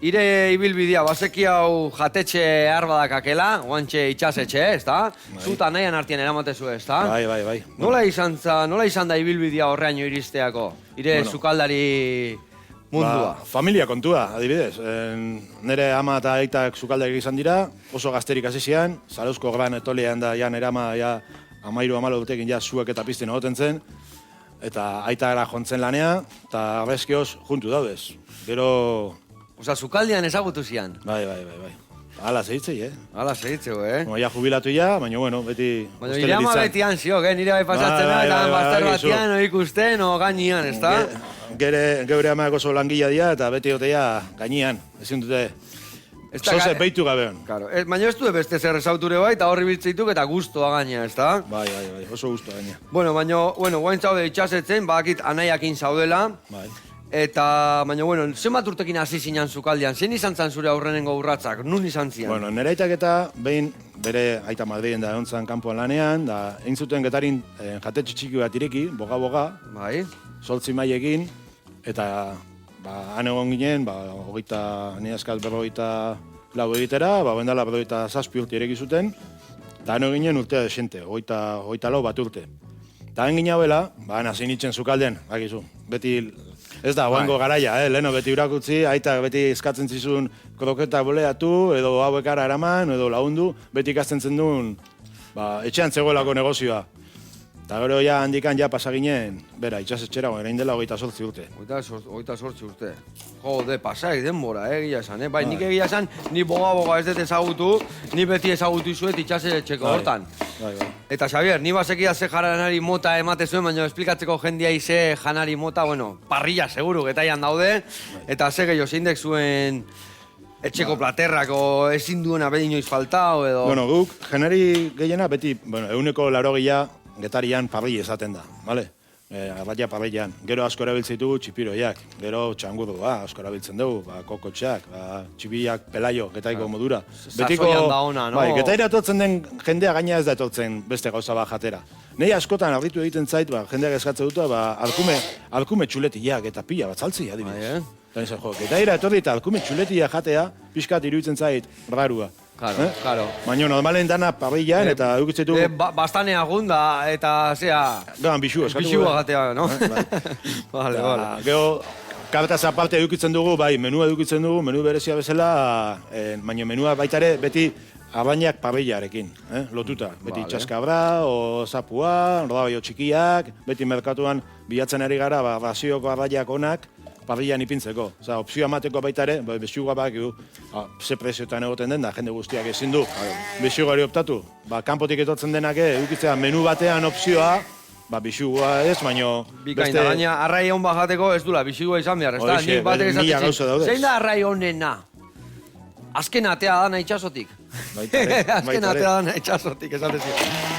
ire ibilbidea, bazeki hau jatetxe arbadakakela, guantxe itxasetxe, ezta? Zuta nahian artien eramatezu, ezta? Bai. Nola izan da ibilbidea horreaino iristeako? Ire sukaldari mundua. Familia kontua, adibidez. Nere ama eta aitak sukaldari izan dira, oso gazterik hasi zian, Zarauzko gran etolean da, jan erama, ja, 13-14 urtekin ja zuek eta pizten egoten zen, eta aita gara jontzen lanea, eta arrezkioz juntu daudez. Gero... Osa, sukaldean ezagutu zian? Bai. Hala zehitzei, Hala zehitzeu, eh? Ja jubilatu ja, baina bueno, beti... Baina nire ama beti hanziok, nire bai pasatzen da, eta bazter batian, ikusten, o gainian, ezta? Geure amaak oso langila dira, eta beti gotea gainian, ezin dute... Zoze beitu gabean. Baina ez du beste zer esauture bai, eta horri biltzeituk eta guztua gaina, ezta? Bai, oso guztua gaina. Baina, guain zaude itxasetzen, bakit anaiakin zaudela. Bai. Eta, baina, zenbat urtekin hasi zinan sukaldean? Zein izan zan zure aurrenengo urratzak? Nun izan zian? Bueno, nire aitak eta behin bere aita Madriden da egontzan kanpoan lanean, da egin zuten getarin jatetxe txiki bat ireki, boga-boga, bai. 8 mailekin, eta han egon ginen, nire eskaz 44 egitera, bendala 47 urte ireki zuten, eta han egon ginen urtea desente, 24 bat urte. Eta han ginen hauela, hasi nintzen sukalden, bakizu, beti... Ez da, oango garaia, leheno beti urakutzi, aita beti eskatzen zizun kroketak boleatu, edo hauekara eraman, edo lagundu, beti ikasten zen duen, etxean zegoelako negozioa. Eta gero ja handikan ja pasaginen, bera, itxasetxera, erain dela 28 urte. 28 urte. Jode, pasaik denbora, egia esan, Bai, nik egia esan, ni boga-boga ez dut ezagutu, ni beti ezagutu izuet itxasetxeko hortan. Bai. Eta, Xavier, ni basekia ze janari mota emate zuen, baina esplikatzeko jendia ze janari mota, parrilla seguru getaian daude, eta ze gehiago zeindek zuen etxeko platerrako ezin duena bedi inoiz faltao, edo... Bueno, guk, janari gehiena beti, 180 getarian parrilla esaten da, bale? Arraia parrillan. Gero asko erabiltzen ditugu txipiroiak, gero txangurua asko erabiltzen dugu, kokotxeak, txipiak pelaio, getaiko modura. Sasoian da ona, no? Bai, getaira etortzen den jendea gaina ez da etortzen beste gauza bat jatera. Nei askotan harritu egiten zait, jendeak eskatzen dut, alkume txuletiak eta pila bat saltzia, adibidez. Getaira etorri eta alkume txuletia jatea, pixkat iruditzen zait rarua. Claro. Baina normalen dana parrillan eta edukitzetu... Bastane agunda eta, zera... Gan, bixua eskatu. Bixua gatea, no? Vale. Gero, kabetaz aparte edukitzen dugu, menua edukitzen dugu, menu berezia bezala, baina menua baita ere beti abainak parrillarekin, lotuta. Beti txaskabra, o zapua, rodabaio txikiak, beti merkatuan bilatzen ari gara, razioko arraiak onak, parrillan ipintzeko. Opzioa emateko baita ere, bexugua bakigu, ze prezioetan egoten den da, jende guztiak ezin du bexugari optatu. Kanpotik etortzen denak edukitzea menu batean opzioa, bexugua ez, baino... Bikaina, baina arrai hon bajateko ez dula, bexugua izan behar, ez da? Mila gauza daudez. Zein da arrai honena? Azken atea dana itxasotik. Baita ere. Azken atea dana itxasotik, esatezio.